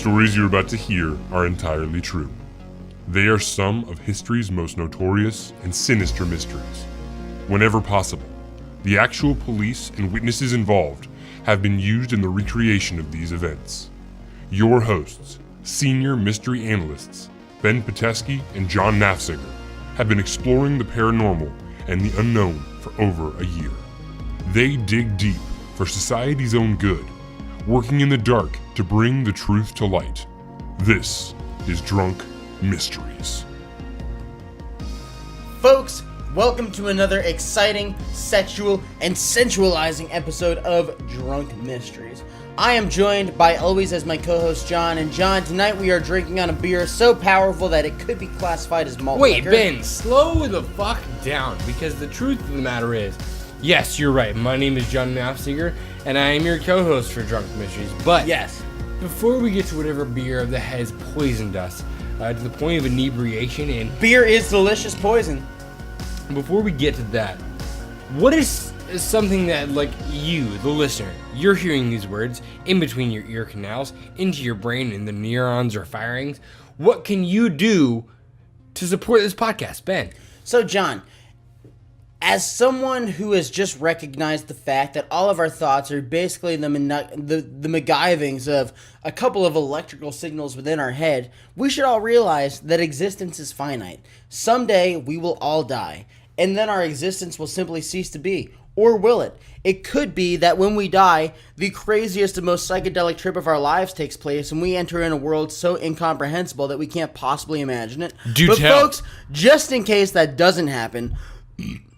stories you're about to hear are entirely true. They are some of history's most notorious and sinister mysteries. Whenever possible, the actual police and witnesses involved have been used in the recreation of these events. Your hosts, senior mystery analysts Ben Pateski and John Nafziger, have been exploring the paranormal and the unknown for over a year. They dig deep for society's own good, working in the dark to bring the truth to light. This is Drunk Mysteries. Folks, welcome to another exciting, sexual, and sensualizing episode of Drunk Mysteries. I am joined by always as my co-host John, and John, tonight we are drinking on a beer so powerful that it could be classified as malt liquor. Ben, slow the fuck down, because the truth of the matter is, yes, you're right, my name is John Nafziger, and I am your co-host for Drunk Mysteries, but yes, before we get to whatever beer that has poisoned us to the point of inebriation, and beer is delicious poison. Before we get to that, what is something that, like, you, the listener, you're hearing these words in between your ear canals, into your brain, and the neurons are firing? What can you do to support this podcast, Ben? So, John, as someone who has just recognized the fact that all of our thoughts are basically the MacGyvings of a couple of electrical signals within our head, we should all realize that existence is finite. Someday we will all die, and then our existence will simply cease to be. Or will it? It could be that when we die, the craziest and most psychedelic trip of our lives takes place, and we enter in a world so incomprehensible that we can't possibly imagine it. But folks, just in case that doesn't happen,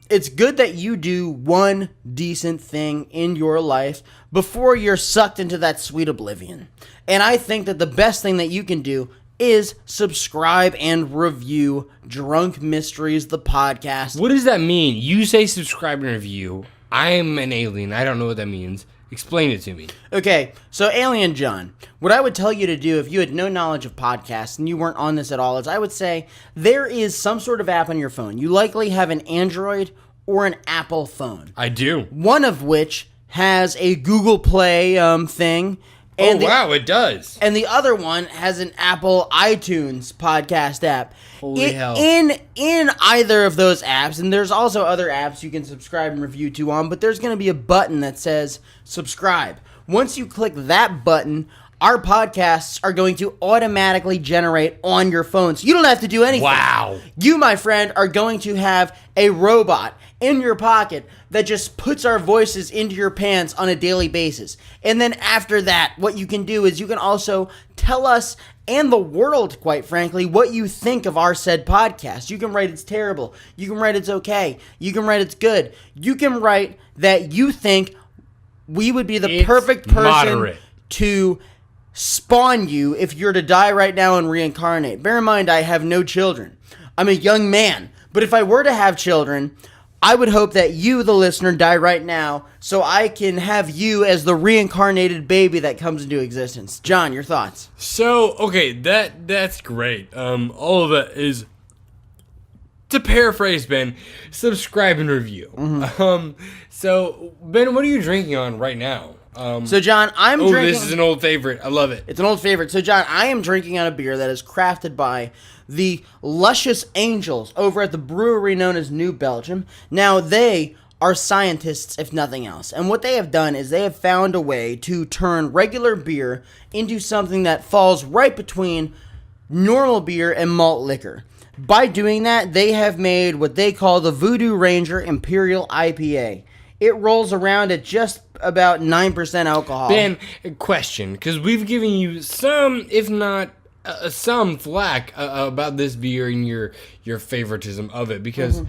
it's good that you do one decent thing in your life before you're sucked into that sweet oblivion. And I think that the best thing that you can do is subscribe and review Drunk Mysteries, the podcast. What does that mean? You say subscribe and review. I'm an alien. I don't know what that means. Explain it to me. Okay, so Alien John, what I would tell you to do if you had no knowledge of podcasts and you weren't on this at all is I would say there is some sort of app on your phone. You likely have an Android or an Apple phone. I do. One of which has a Google Play thing. And wow, it does. And the other one has an Apple iTunes podcast app. Holy hell. In either of those apps, and there's also other apps you can subscribe and review to on, but there's going to be a button that says subscribe. Once you click that button, our podcasts are going to automatically generate on your phone. So you don't have to do anything. Wow. You, my friend, are going to have a robot in your pocket that just puts our voices into your pants on a daily basis. And then after that, what you can do is you can also tell us and the world, quite frankly, what you think of our said podcast. You can write it's terrible. You can write it's okay. You can write it's good. You can write that you think we would be the perfect person to spawn you if you're to die right now and reincarnate. Bear in mind, I have no children. I'm a young man. But if I were to have children, I would hope that you, the listener, die right now so I can have you as the reincarnated baby that comes into existence. John, your thoughts? So, okay, that's great. All of that is, to paraphrase Ben, subscribe and review. Mm-hmm. So, Ben, what are you drinking on right now? So, John, I'm drinking... this is an old favorite. I love it. It's an old favorite. So, John, I am drinking on a beer that is crafted by the Luscious Angels over at the brewery known as New Belgium. Now, they are scientists, if nothing else. And what they have done is they have found a way to turn regular beer into something that falls right between normal beer and malt liquor. By doing that, they have made what they call the Voodoo Ranger Imperial IPA. It rolls around at just about 9% alcohol. Ben, a question, because we've given you some, if not some flack about this beer and your favoritism of it, because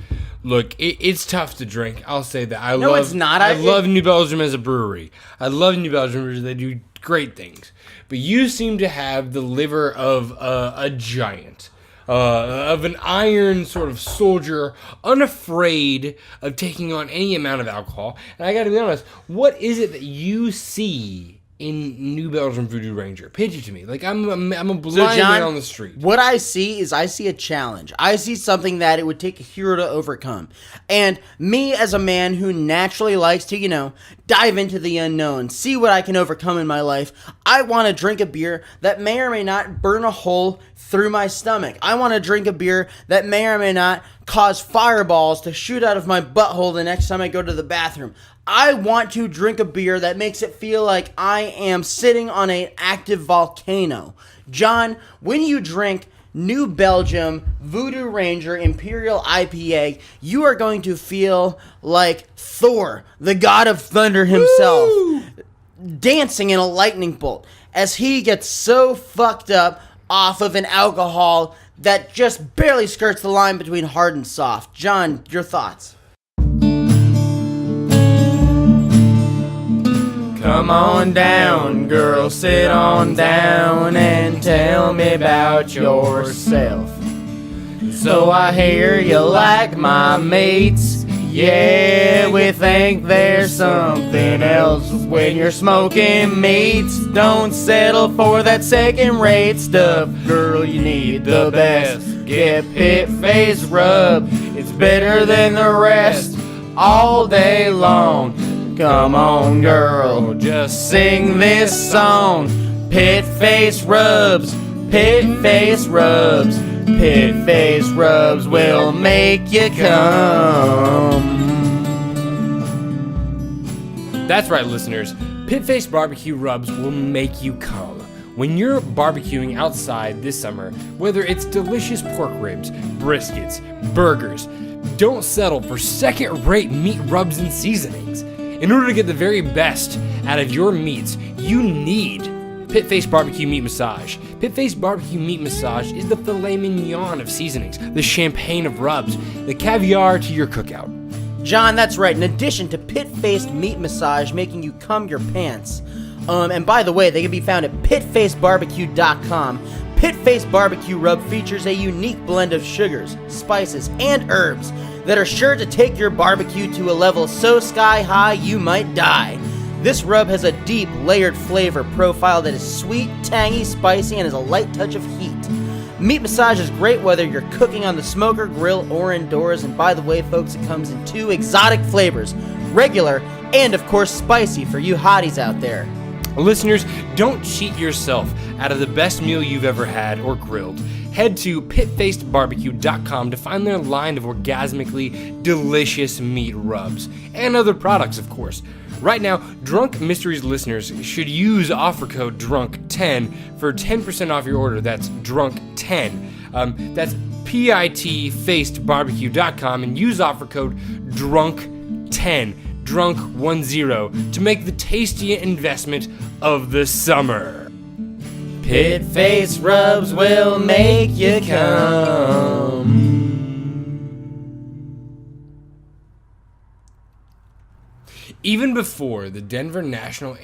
look, it's tough to drink. I'll say that. It's not. I love New Belgium as a brewery. I love New Belgium because they do great things. But you seem to have the liver of a giant. Of an iron sort of soldier, unafraid of taking on any amount of alcohol. And I gotta be honest, what is it that you see in New Belgium Voodoo Ranger? Pitch it to me. Like, I'm a blind So, John, man on the street. what I see is I see a challenge. I see something that it would take a hero to overcome. And me, as a man who naturally likes to, dive into the unknown, see what I can overcome in my life, I want to drink a beer that may or may not burn a hole through my stomach. I want to drink a beer that may or may not cause fireballs to shoot out of my butthole the next time I go to the bathroom. I want to drink a beer that makes it feel like I am sitting on an active volcano. John, when you drink New Belgium Voodoo Ranger Imperial IPA, you are going to feel like Thor, the god of thunder himself, dancing in a lightning bolt as he gets so fucked up off of an alcohol that just barely skirts the line between hard and soft. John, your thoughts? Come on down, girl, sit on down and tell me about yourself. So I hear you like my mates. Yeah, we think there's something else when you're smoking meats. Don't settle for that second-rate stuff, girl, you need the best. Get Pit Face Rub, it's better than the rest all day long. Come on, girl, just sing this song. Pit Face Rubs, Pit Face Rubs, Pit Face Rubs will make you come. That's right, listeners. Pit Face Barbecue Rubs will make you come. When you're barbecuing outside this summer, whether it's delicious pork ribs, briskets, burgers, don't settle for second-rate meat rubs and seasonings. In order to get the very best out of your meats, you need Pit Face Barbecue Meat Massage. Pit Face Barbecue Meat Massage is the filet mignon of seasonings, the champagne of rubs, the caviar to your cookout. John, that's right. In addition to pit-faced meat massage making you cum your pants. And by the way, they can be found at pitfacebarbecue.com. Pit Face Barbecue Rub features a unique blend of sugars, spices, and herbs that are sure to take your barbecue to a level so sky high you might die. This rub has a deep, layered flavor profile that is sweet, tangy, spicy, and has a light touch of heat. Meat massage is great whether you're cooking on the smoker, grill, or indoors. And by the way, folks, it comes in 2 exotic flavors, regular and, of course, spicy for you hotties out there. Listeners, don't cheat yourself out of the best meal you've ever had or grilled. Head to pitfacedbarbecue.com to find their line of orgasmically delicious meat rubs and other products, of course. Right now, Drunk Mysteries listeners should use offer code DRUNK10 for 10% off your order. That's DRUNK10. That's pitfacedbarbecue.com and use offer code DRUNK10, DRUNK10, to make the tastiest investment of the summer. Pit Face Rubs will make you come. Even before the Denver International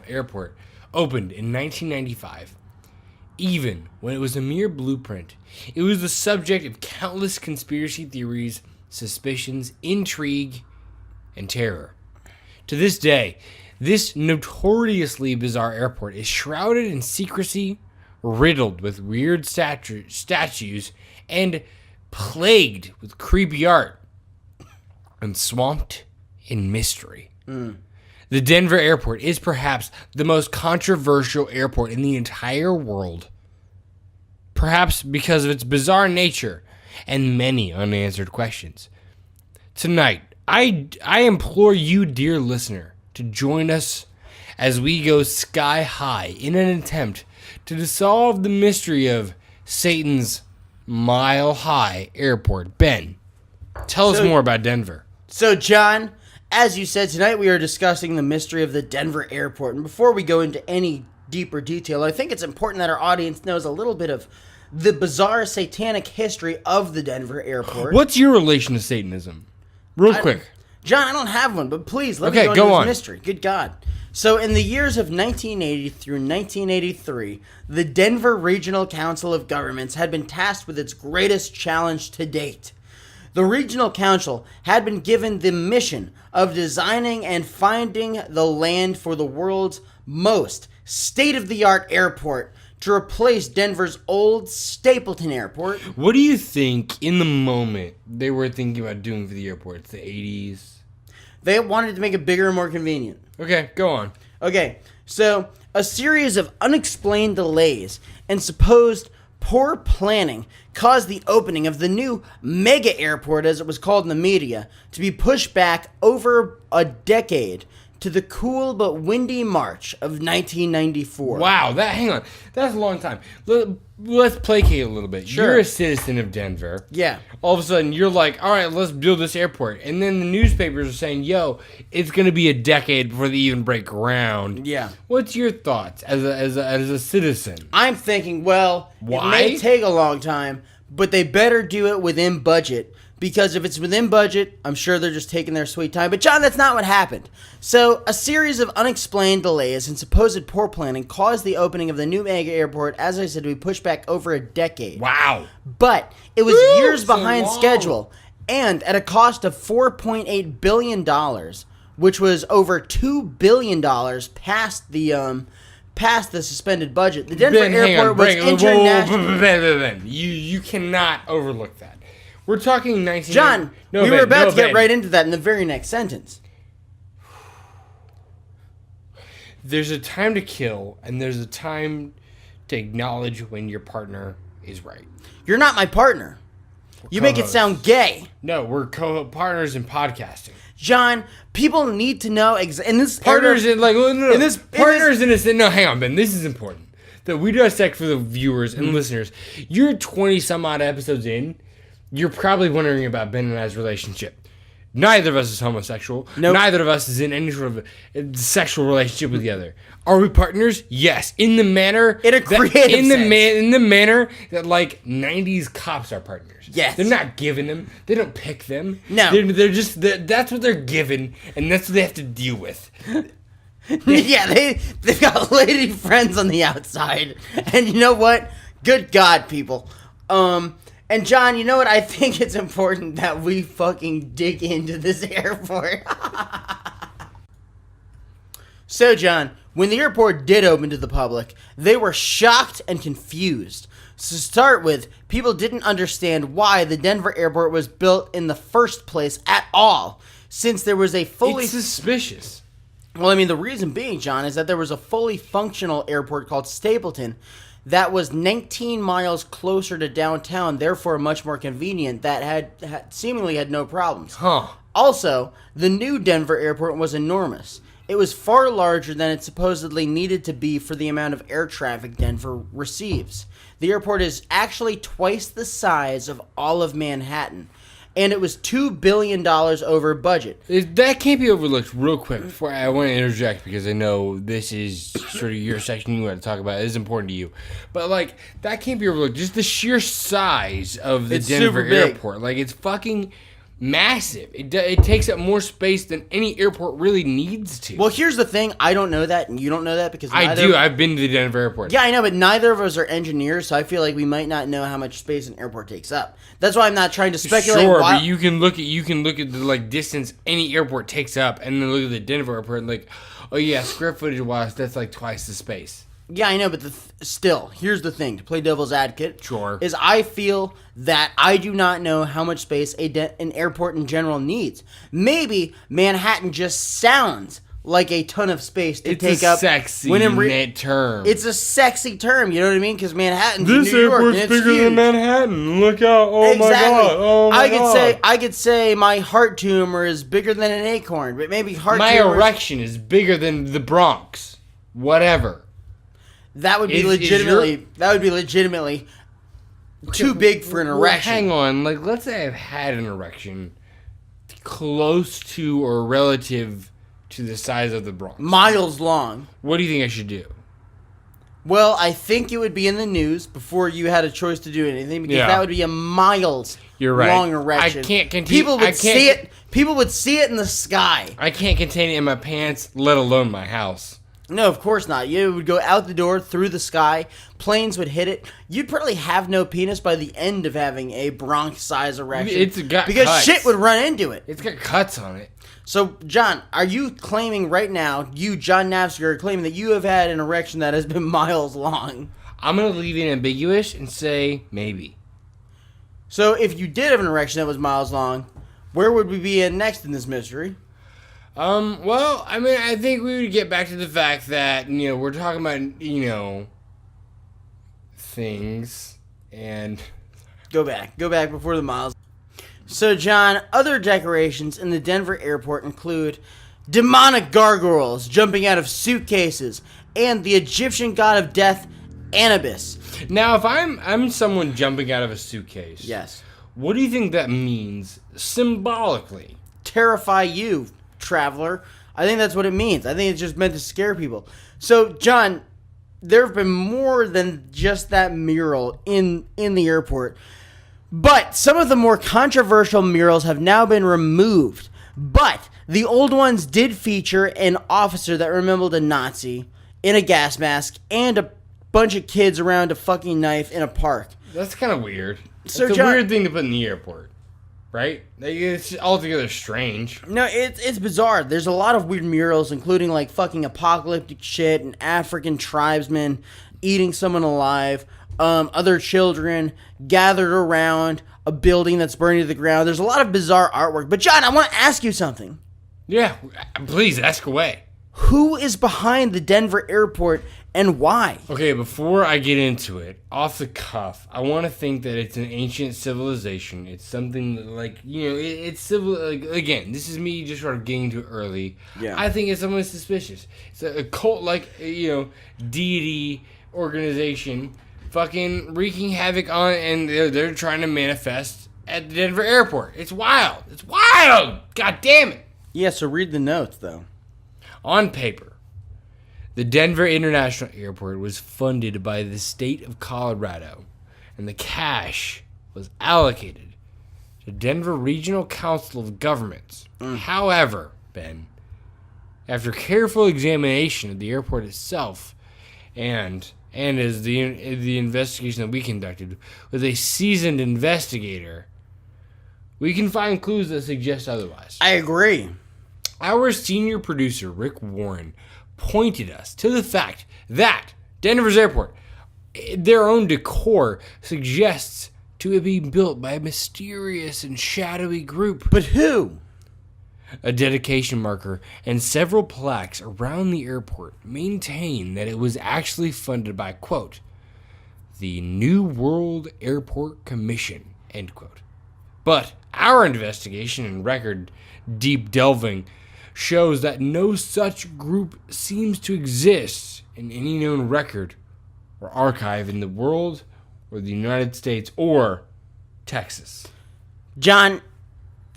Airport opened in 1995, even when it was a mere blueprint, it was the subject of countless conspiracy theories, suspicions, intrigue, and terror. To this day, this notoriously bizarre airport is shrouded in secrecy, riddled with weird statues, and plagued with creepy art, and swamped in mystery. The Denver airport is perhaps the most controversial airport in the entire world, perhaps because of its bizarre nature and many unanswered questions. Tonight, I implore you, dear listener, to join us as we go sky high in an attempt to solve the mystery of Satan's mile-high airport. Ben, tell us more about Denver. So, John, as you said, tonight we are discussing the mystery of the Denver airport. And before we go into any deeper detail, I think it's important that our audience knows a little bit of the bizarre satanic history of the Denver airport. What's your relation to Satanism? Real quick. John, I don't have one, but please, let me go into this mystery. Good God. So, in the years of 1980 through 1983, the Denver Regional Council of Governments had been tasked with its greatest challenge to date. The Regional Council had been given the mission of designing and finding the land for the world's most state-of-the-art airport to replace Denver's old Stapleton Airport. What do you think in the moment they were thinking about doing for the airport? It's the 80s. They wanted to make it bigger and more convenient. Okay, go on. Okay, so a series of unexplained delays and supposed poor planning caused the opening of the new mega airport, as it was called in the media, to be pushed back over a decade to the cool but windy March of 1994. Wow, hang on. That's a long time. Let's placate a little bit. Sure. You're a citizen of Denver. Yeah. All of a sudden, you're like, all right, let's build this airport. And then the newspapers are saying, yo, it's going to be a decade before they even break ground. Yeah. What's your thoughts as a citizen? I'm thinking, well, Why? it may take a long time, but they better do it within budget. Because if it's within budget, I'm sure they're just taking their sweet time. But John, that's not what happened. So, a series of unexplained delays and supposed poor planning caused the opening of the new mega airport, as I said, to be pushed back over a decade. Wow. But it was years so behind long. schedule and at a cost of $4.8 billion, which was over $2 billion past the suspended budget. The Denver airport was international. Ben. You cannot overlook that. We're talking 19... John, we were about to get right into that in the very next sentence. There's a time to kill, and there's a time to acknowledge when your partner is right. You're not my partner. You make it sound gay. No, we're partners in podcasting. John, people need to know... in this Partners era, in, like... No, in this- partners in this... No, hang on, Ben. This is important. That we dissect for the viewers and listeners. You're 20-some-odd episodes in. You're probably wondering about Ben and I's relationship. Neither of us is homosexual. Nope. Neither of us is in any sort of a sexual relationship with the other. Are we partners? Yes. In the manner... In a creative sense. In the manner that, like, 90s cops are partners. Yes. They're not given them. They don't pick them. No. They're just... That's what they're given, and that's what they have to deal with. Yeah, they've got lady friends on the outside. And you know what? Good God, people. And John, you know what? I think it's important that we fucking dig into this airport. So, John, when the airport did open to the public, they were shocked and confused. So to start with, people didn't understand why the Denver airport was built in the first place at all, since there was a fully... It's suspicious. Well, I mean, the reason being, John, is that there was a fully functional airport called Stapleton that was 19 miles closer to downtown, therefore much more convenient, that had seemingly had no problems. Huh. Also, the new Denver airport was enormous. It was far larger than it supposedly needed to be for the amount of air traffic Denver receives. The airport is actually twice the size of all of Manhattan, and it was $2 billion over budget. That can't be overlooked real quick. Before I want to interject because I know this is sort of your section you want to talk about. It is important to you. But, like, that can't be overlooked. Just the sheer size of the It's Denver super big. airport. Like, it's fucking massive. It takes up more space than any airport really needs to. Well, here's the thing. I don't know that, and you don't know that because I do. I've been to the Denver airport. Yeah, I know, but neither of us are engineers, so I feel like we might not know how much space an airport takes up. That's why I'm not trying to speculate. Sure, why... but you can look at the like distance any airport takes up, and then look at the Denver airport and like, oh yeah, square footage wise, that's like twice the space. Yeah, I know, but still, here's the thing. To play devil's advocate, Sure. is I feel that I do not know how much space an airport in general needs. Maybe Manhattan just sounds like a ton of space to take up. It's a sexy term. It's a sexy term, you know what I mean? Because Manhattan's This New York, airport's and it's bigger huge. than Manhattan. Look out! Oh Exactly. my god! Oh my god! I could say my heart tumor is bigger than an acorn, but maybe my tumors, erection is bigger than the Bronx. Whatever. that would be legitimately too big for an Well, erection. hang on. Like, let's say I've had an erection close to or relative to the size of the Bronx. Miles long. What do you think I should do? Well, I think it would be in the news before you had a choice to do anything, because Yeah. that would be a miles You're right. long erection. I can't continue. People would see it in the sky. I can't contain it in my pants, let alone my house. No, of course not. You would go out the door, through the sky, planes would hit it. You'd probably have no penis by the end of having a Bronx-size erection. It's got because cuts. shit would run into it. It's got cuts on it. So, John, are you claiming right now, you, John Navsker, are claiming that you have had an erection that has been miles long? I'm going to leave it ambiguous and say maybe. So, if you did have an erection that was miles long, where would we be next in this mystery? Well, I mean, I think we would get back to the fact that, we're talking about, things, and... Go back before the miles. So, John, other decorations in the Denver airport include demonic gargoyles jumping out of suitcases and the Egyptian god of death, Anubis. Now, if I'm someone jumping out of a suitcase... Yes. What do you think that means symbolically? Terrify you, traveler. I think that's what it means. I think it's just meant to scare people. So, John, there have been more than just that mural in the airport. But some of the more controversial murals have now been removed. But the old ones did feature an officer that resembled a Nazi in a gas mask and a bunch of kids around a fucking knife in a park. That's kind of weird. So, it's a John, weird thing to put in the airport, right? It's altogether strange. No, it's bizarre. There's a lot of weird murals, including like fucking apocalyptic shit and African tribesmen eating someone alive. Other children gathered around a building that's burning to the ground. There's a lot of bizarre artwork. But John, I want to ask you something. Yeah, please ask away. Who is behind the Denver airport and why? Okay, before I get into it, off the cuff, I want to think that it's an ancient civilization. It's something that, like, it's civil. Like, again, this is me just sort of getting to it early. Yeah. I think it's something suspicious. It's a cult, like, deity organization fucking wreaking havoc on, and they're trying to manifest at the Denver airport. It's wild. It's wild. God damn it. Yeah, so read the notes, though. On paper, the Denver International Airport was funded by the state of Colorado, and the cash was allocated to Denver Regional Council of Governments. However, Ben, after careful examination of the airport itself, and as the investigation that we conducted with a seasoned investigator, we can find clues that suggest otherwise. I agree. Our senior producer, Rick Warren, pointed us to the fact that Denver's airport, their own decor, suggests to it being built by a mysterious and shadowy group. But who? A dedication marker and several plaques around the airport maintain that it was actually funded by, quote, the New World Airport Commission, end quote. But our investigation and record deep delving shows that no such group seems to exist in any known record or archive in the world or the United States or Texas. John,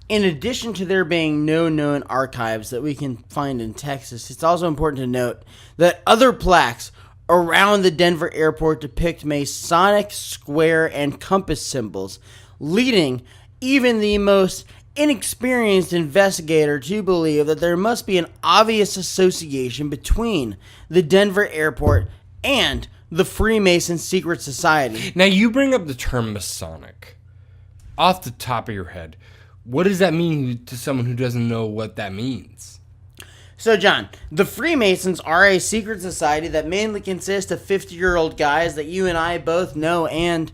in addition to there being no known archives that we can find in Texas, it's also important to note that other plaques around the Denver airport depict Masonic square and compass symbols, leading even the most inexperienced investigator to believe that there must be an obvious association between the Denver airport and the Freemason secret society. Now, you bring up the term Masonic. Off the top of your head, what does that mean to someone who doesn't know what that means? So, John, the Freemasons are a secret society that mainly consists of 50-year-old guys that you and I both know and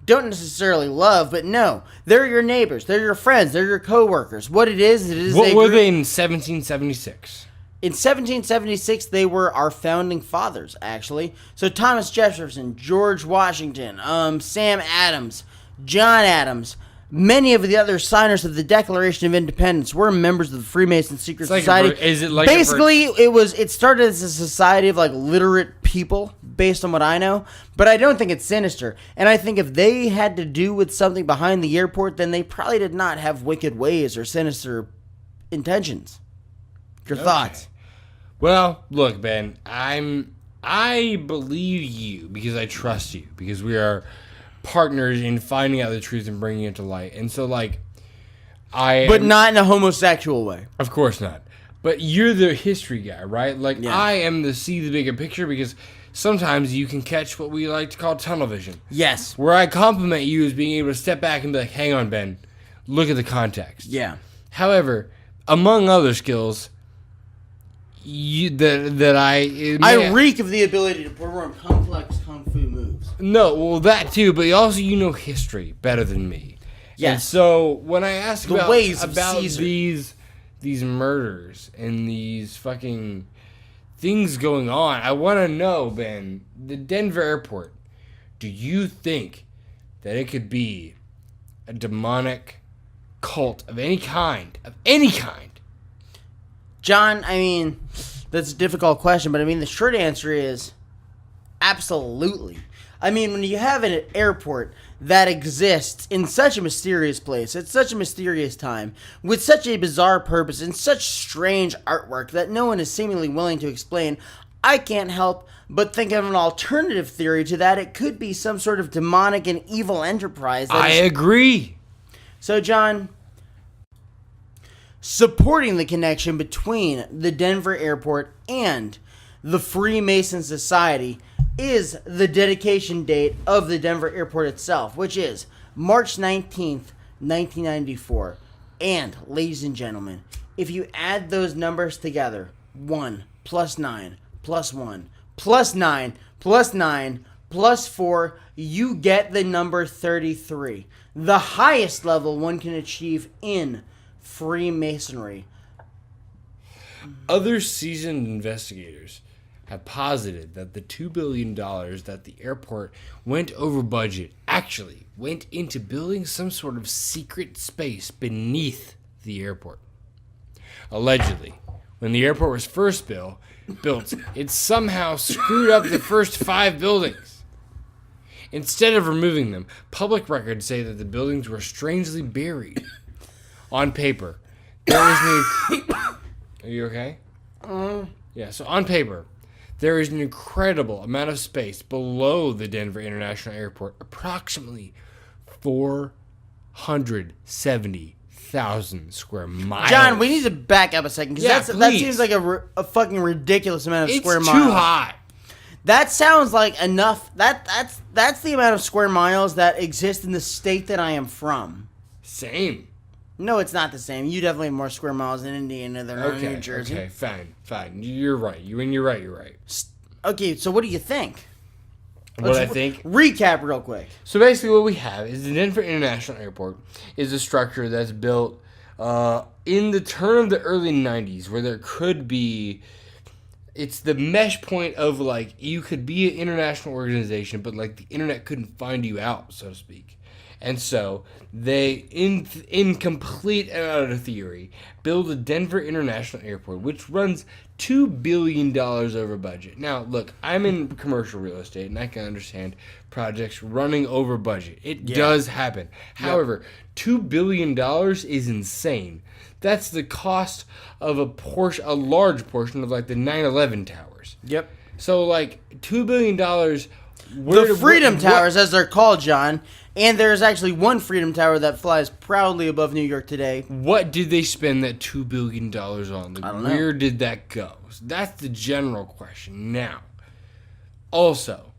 don't necessarily love, but no, they're your neighbors, they're your friends, they're your co-workers. What it is what were they in 1776? In 1776, they were our founding fathers, actually. So Thomas Jefferson, George Washington, Sam Adams, John Adams, many of the other signers of the Declaration of Independence were members of the Freemason secret society. It started as a society of like literate people, based on what I know, but I don't think it's sinister. And I think if they had to do with something behind the airport, then they probably did not have wicked ways or sinister intentions. Your thoughts? Well, look, Ben, I believe you because I trust you, because we are partners in finding out the truth and bringing it to light. And so, like, But not in a homosexual way. Of course not. But you're the history guy, right? Like, Yeah. I am the see the bigger picture because sometimes you can catch what we like to call tunnel vision. Yes. Where I compliment you as being able to step back and be like, hang on, Ben, look at the context. Yeah. However, among other skills, I reek of the ability to perform complex kung fu moves. No, well, that too, but also you know history better than me. Yes. And so when I ask The about, ways of about Caesar. these murders and these fucking things going on, I want to know, Ben, the Denver airport, do you think that it could be a demonic cult of any kind? John, I mean, that's a difficult question, but I mean, the short answer is absolutely. I mean, when you have an airport that exists in such a mysterious place, at such a mysterious time, with such a bizarre purpose and such strange artwork that no one is seemingly willing to explain, I can't help but think of an alternative theory to that. It could be some sort of demonic and evil enterprise. I agree. So, John, supporting the connection between the Denver airport and the Freemason Society is the dedication date of the Denver airport itself, which is March 19th, 1994. And, ladies and gentlemen, if you add those numbers together, 1 plus 9 plus 1 plus 9 plus 9 plus 4, you get the number 33. The highest level one can achieve in Freemasonry. Other seasoned investigators have posited that the $2 billion that the airport went over budget actually went into building some sort of secret space beneath the airport. Allegedly, when the airport was first built, it somehow screwed up the first 5 buildings. Instead of removing them, public records say that the buildings were strangely buried. On paper, there is Are you okay? Yeah, so on paper, there is an incredible amount of space below the Denver International Airport, approximately 470,000 square miles. John, we need to back up a second, because that please. seems like a fucking ridiculous amount of It's square too miles. hot. That sounds like enough. That's the amount of square miles that exist in the state that I am from. Same. No, it's not the same. You definitely have more square miles in Indiana than in New Jersey. Okay, fine. You're right. You're right. Okay, so what do you think? What I think? Recap real quick. So basically what we have is the Denver International Airport is a structure that's built in the turn of the early 90s where there could be... It's the mesh point of, like, you could be an international organization, but, like, the internet couldn't find you out, so to speak. And so they, in complete and utter theory, build a Denver International Airport, which runs $2 billion over budget. Now, look, I'm in commercial real estate, and I can understand projects running over budget. It does happen. However, $2 billion is insane. That's the cost of a large portion of, like, the 9/11 towers. Yep. So, like, $2 billion... The Freedom Towers, as they're called, John. And there's actually one Freedom Tower that flies proudly above New York today. What did they spend that $2 billion on? Like, I don't know. where did that go? So that's the general question. Now, also,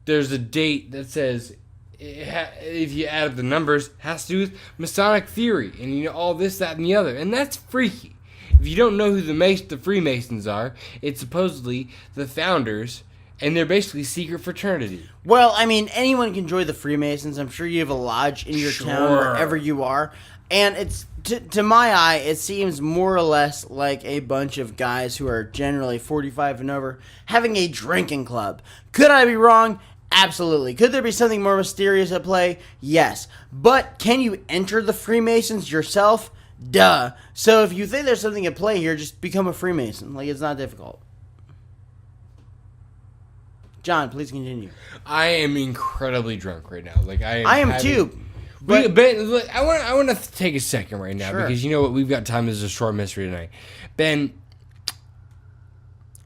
there's a date that says, if you add up the numbers, has to do with Masonic theory. And, you know, all this, that, and the other. And that's freaky. If you don't know who the Freemasons are, it's supposedly the founders. And they're basically secret fraternity. Well, I mean, anyone can join the Freemasons. I'm sure you have a lodge in your town, wherever you are. And it's, to my eye, it seems more or less like a bunch of guys who are generally 45 and over having a drinking club. Could I be wrong? Absolutely. Could there be something more mysterious at play? Yes. But can you enter the Freemasons yourself? Duh. So if you think there's something at play here, just become a Freemason. Like, it's not difficult. John, please continue. I am incredibly drunk right now. Like I am too. But look, I want to take a second right now because you know what? We've got time. This is a short mystery tonight. Ben,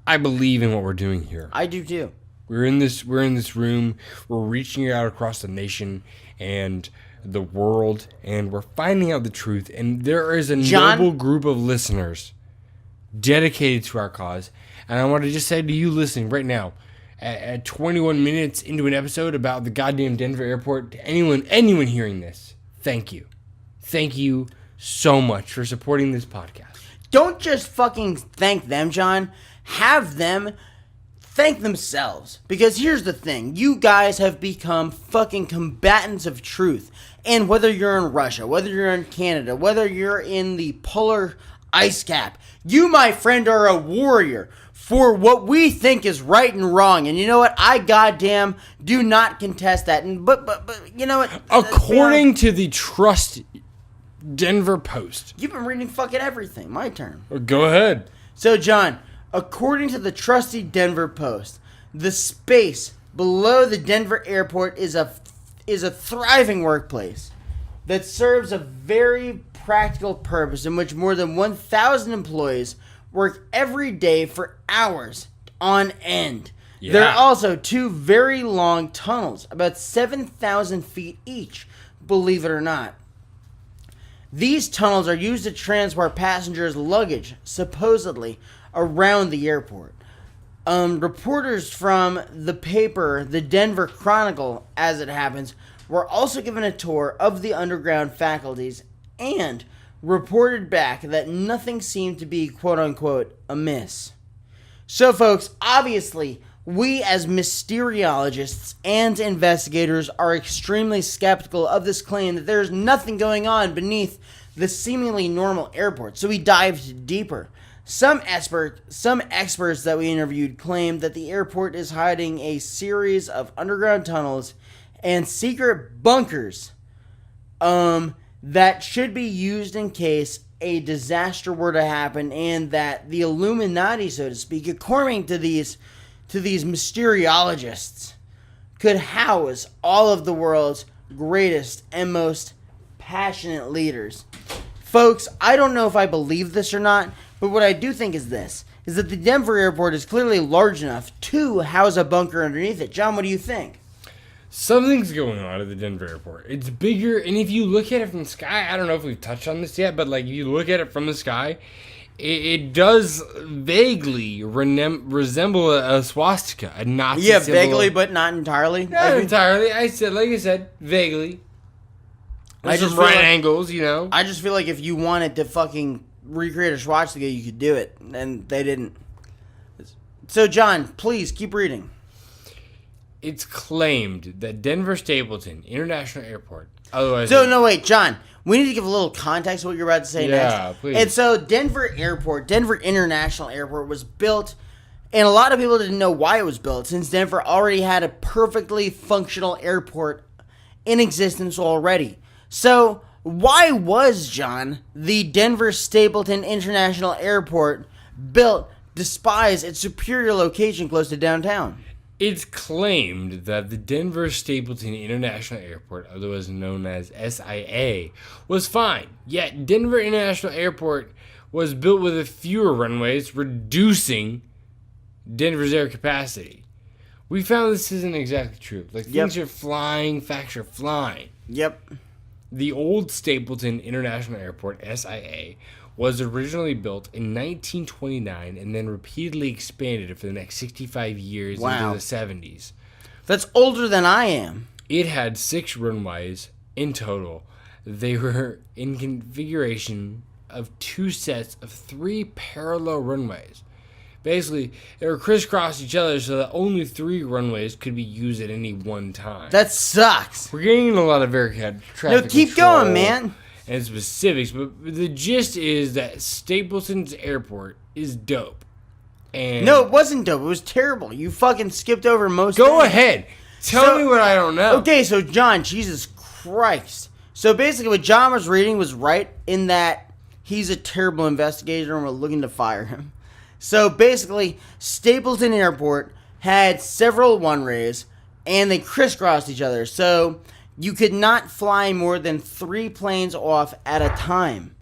I believe in what we're doing here. I do too. We're in this room. We're reaching out across the nation and the world, and we're finding out the truth. And there is a noble group of listeners dedicated to our cause. And I want to just say to you listening right now, at 21 minutes into an episode about the goddamn Denver airport, to anyone hearing this, thank you. Thank you so much for supporting this podcast. Don't just fucking thank them, John. Have them thank themselves. Because here's the thing. You guys have become fucking combatants of truth. And whether you're in Russia, whether you're in Canada, whether you're in the polar ice cap, you, my friend, are a warrior for what we think is right and wrong. And you know what? I goddamn do not contest that. And but you know what? According to the Trust Denver Post. You've been reading fucking everything. My turn. Go ahead. So, John, according to the trusty Denver Post, the space below the Denver airport is a thriving workplace that serves a very practical purpose in which more than 1,000 employees work every day for hours on end. Yeah. There are also 2 very long tunnels, about 7,000 feet each, believe it or not. These tunnels are used to transport passengers' luggage, supposedly, around the airport. Reporters from the paper, the Denver Chronicle, as it happens, were also given a tour of the underground faculties and reported back that nothing seemed to be, quote-unquote, amiss. So, folks, obviously, we as mysteriologists and investigators are extremely skeptical of this claim that there's nothing going on beneath the seemingly normal airport, so we dived deeper. Some experts that we interviewed claimed that the airport is hiding a series of underground tunnels and secret bunkers that should be used in case a disaster were to happen, and that the Illuminati, so to speak, according to these mysteriologists, could house all of the world's greatest and most passionate leaders. Folks, I don't know if I believe this or not, but what I do think is this, is that the Denver airport is clearly large enough to house a bunker underneath it. John, what do you think? Something's going on at the Denver airport. It's bigger, and if you look at it from the sky, I don't know if we've touched on this yet, but like if you look at it from the sky, it does vaguely resemble a swastika, a Nazi symbol. Yeah, vaguely, but not entirely. Not entirely. Like I said, vaguely. I There's just some right feel like- angles, you know. I just feel like if you wanted to fucking recreate a swastika, you could do it, and they didn't. So, John, please keep reading. It's claimed that Denver Stapleton International Airport, otherwise... So, no, wait, John. We need to give a little context to what you're about to say next. Yeah, please. And so, Denver International Airport was built, and a lot of people didn't know why it was built, since Denver already had a perfectly functional airport in existence already. So, why was, John, the Denver Stapleton International Airport built despite its superior location close to downtown? It's claimed that the Denver Stapleton International Airport, otherwise known as SIA, was fine. Yet Denver International Airport was built with fewer runways, reducing Denver's air capacity. We found this isn't exactly true. Like, things are flying, facts are flying. Yep. The old Stapleton International Airport, SIA, was originally built in 1929 and then repeatedly expanded for the next 65 years into the 70s. That's older than I am. It had 6 runways in total. They were in configuration of 2 sets of 3 parallel runways. Basically, they were crisscrossed each other so that only 3 runways could be used at any one time. That sucks. We're getting a lot of traffic No, keep control going, man. and specifics, but the gist is that Stapleton's airport is dope. And No, it wasn't dope. It was terrible. You fucking skipped over most go things. ahead. Tell me what I don't know. Okay, so John, Jesus Christ. So basically what John was reading was right in that he's a terrible investigator and we're looking to fire him. So basically, Stapleton Airport had several one-ways and they crisscrossed each other. So you could not fly more than 3 planes off at a time.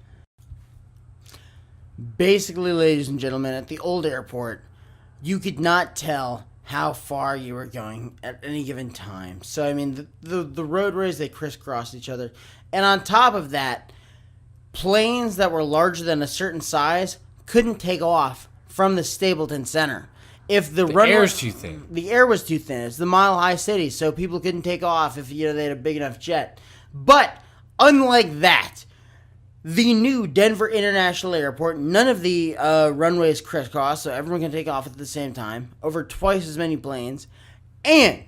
Basically, ladies and gentlemen, at the old airport, you could not tell how far you were going at any given time. So, I mean, the roadways, they crisscrossed each other. And on top of that, planes that were larger than a certain size couldn't take off from the Stapleton Center. If the air's too thin. The air was too thin. It's the mile-high city, so people couldn't take off if they had a big enough jet. But unlike that, the new Denver International Airport, none of the runways crisscross, so everyone can take off at the same time. Over twice as many planes, and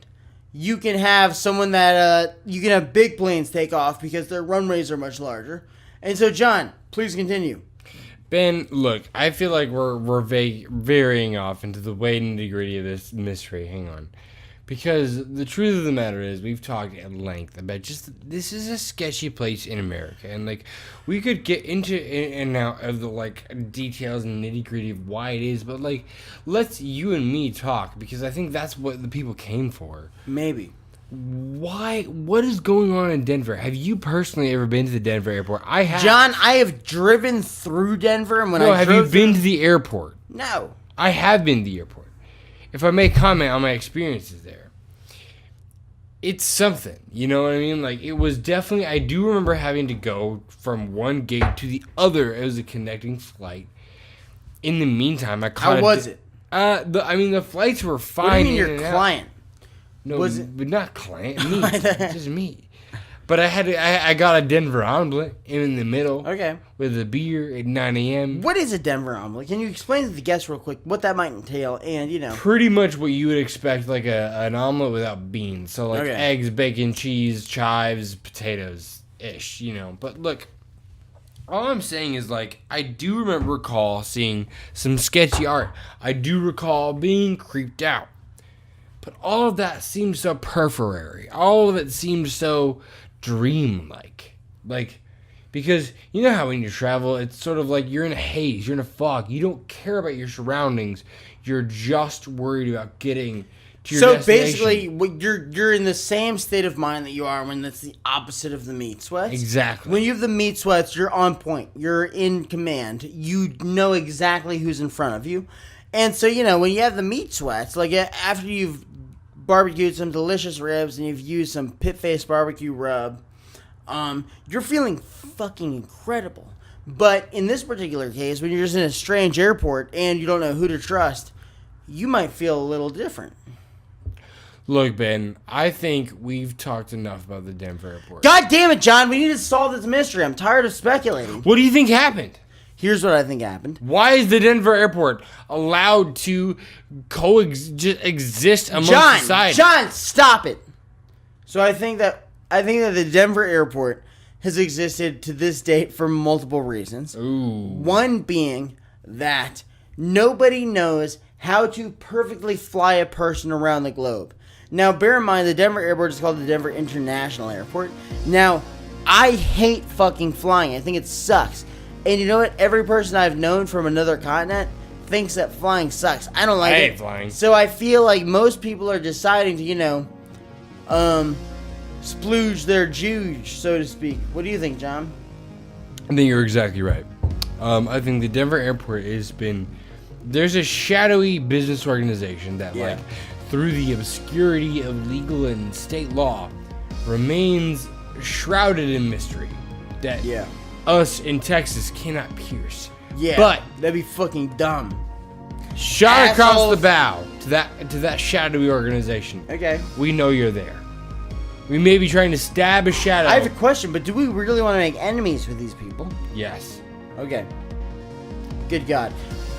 you can have someone that you can have big planes take off because their runways are much larger. And so, John, please continue. Ben, look, I feel like we're varying off into the way nitty-gritty of this mystery. Hang on. Because the truth of the matter is, we've talked at length about just, this is a sketchy place in America. And, like, we could get into and out of the, like, details and nitty-gritty of why it is. But, like, let's you and me talk, because I think that's what the people came for. Maybe. Why? What is going on in Denver? Have you personally ever been to the Denver airport? I have. John, I have driven through Denver, and when have you been to the airport? No. I have been to the airport. If I may comment on my experiences there, it's something. You know what I mean? Like, it was definitely. I do remember having to go from one gate to the other. It was a connecting flight. In the meantime, I caught. How was it? The flights were fine. What do you mean your client? No, was it? But not client. Me, just me. But I got a Denver omelet in the middle. Okay. With a beer at 9 a.m. What is a Denver omelet? Can you explain to the guests real quick what that might entail? And, Pretty much what you would expect, like an omelet without beans. So, like, okay. Eggs, bacon, cheese, chives, potatoes-ish, But, look, all I'm saying is, like, I do recall seeing some sketchy art. I do recall being creeped out. But all of that seems so periphery. All of it seems so dreamlike. Like, because you know how when you travel, it's sort of like you're in a haze, you're in a fog. You don't care about your surroundings. You're just worried about getting to your destination. So basically, you're in the same state of mind that you are when that's the opposite of the meat sweats. Exactly. When you have the meat sweats, you're on point. You're in command. You know exactly who's in front of you. And so, when you have the meat sweats, like after you've barbecued some delicious ribs and you've used some pit-faced barbecue rub, you're feeling fucking incredible. But in this particular case, when you're just in a strange airport and you don't know who to trust, you might feel a little different. Look, Ben, I think we've talked enough about the Denver airport. God damn it, John, we need to solve this mystery. I'm tired of speculating. What do you think happened? Here's what I think happened. Why is the Denver airport allowed to exist among society? John, stop it. So I think that the Denver airport has existed to this date for multiple reasons. Ooh. One being that nobody knows how to perfectly fly a person around the globe. Now, bear in mind, the Denver airport is called the Denver International Airport. Now, I hate fucking flying. I think it sucks. And you know what? Every person I've known from another continent thinks that flying sucks. I don't like it. I hate flying. So I feel like most people are deciding to, splooge their juge, so to speak. What do you think, John? I think you're exactly right. I think the Denver airport there's a shadowy business organization that, like, through the obscurity of legal and state law, remains shrouded in mystery that us in Texas cannot pierce. Yeah, but that'd be fucking dumb. Shot across the bow to that shadowy organization. Okay. We know you're there. We may be trying to stab a shadow. I have a question, but do we really want to make enemies with these people? Yes. Okay. Good God.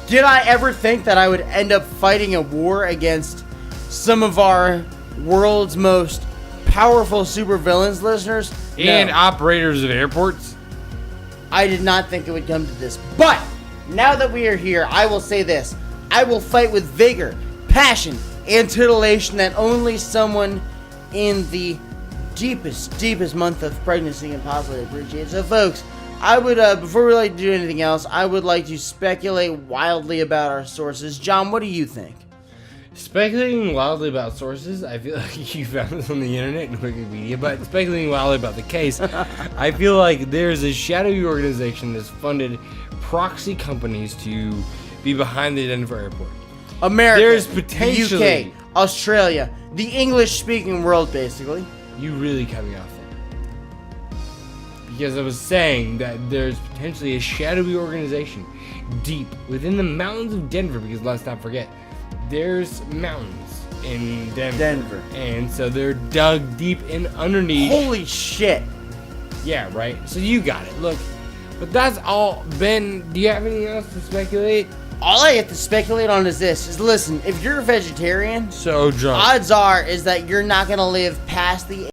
Did I ever think that I would end up fighting a war against some of our world's most powerful supervillains, listeners? And No. operators of airports? I did not think it would come to this. But now that we are here, I will say this. I will fight with vigor, passion, and titillation that only someone in the deepest month of pregnancy can possibly appreciate. So, folks, I would, before we like to do anything else, I would like to speculate wildly about our sources. John, what do you think? Speculating wildly about sources, I feel like you found this on the internet and Wikipedia, but speculating wildly about the case, I feel like there's a shadowy organization that's funded proxy companies to be behind the Denver airport. America, There's potentially... the UK, Australia, the English-speaking world, basically. You really cut me off there. because I was saying that there's potentially a shadowy organization deep within the mountains of Denver, because let's not forget, there's mountains in Denver. And so they're dug deep in underneath. Holy shit. Yeah, right? So you got it. Look, but that's all. Ben, do you have anything else to speculate? All I have to speculate on is this: listen, if you're a vegetarian, So drunk. odds are is that you're not gonna live past the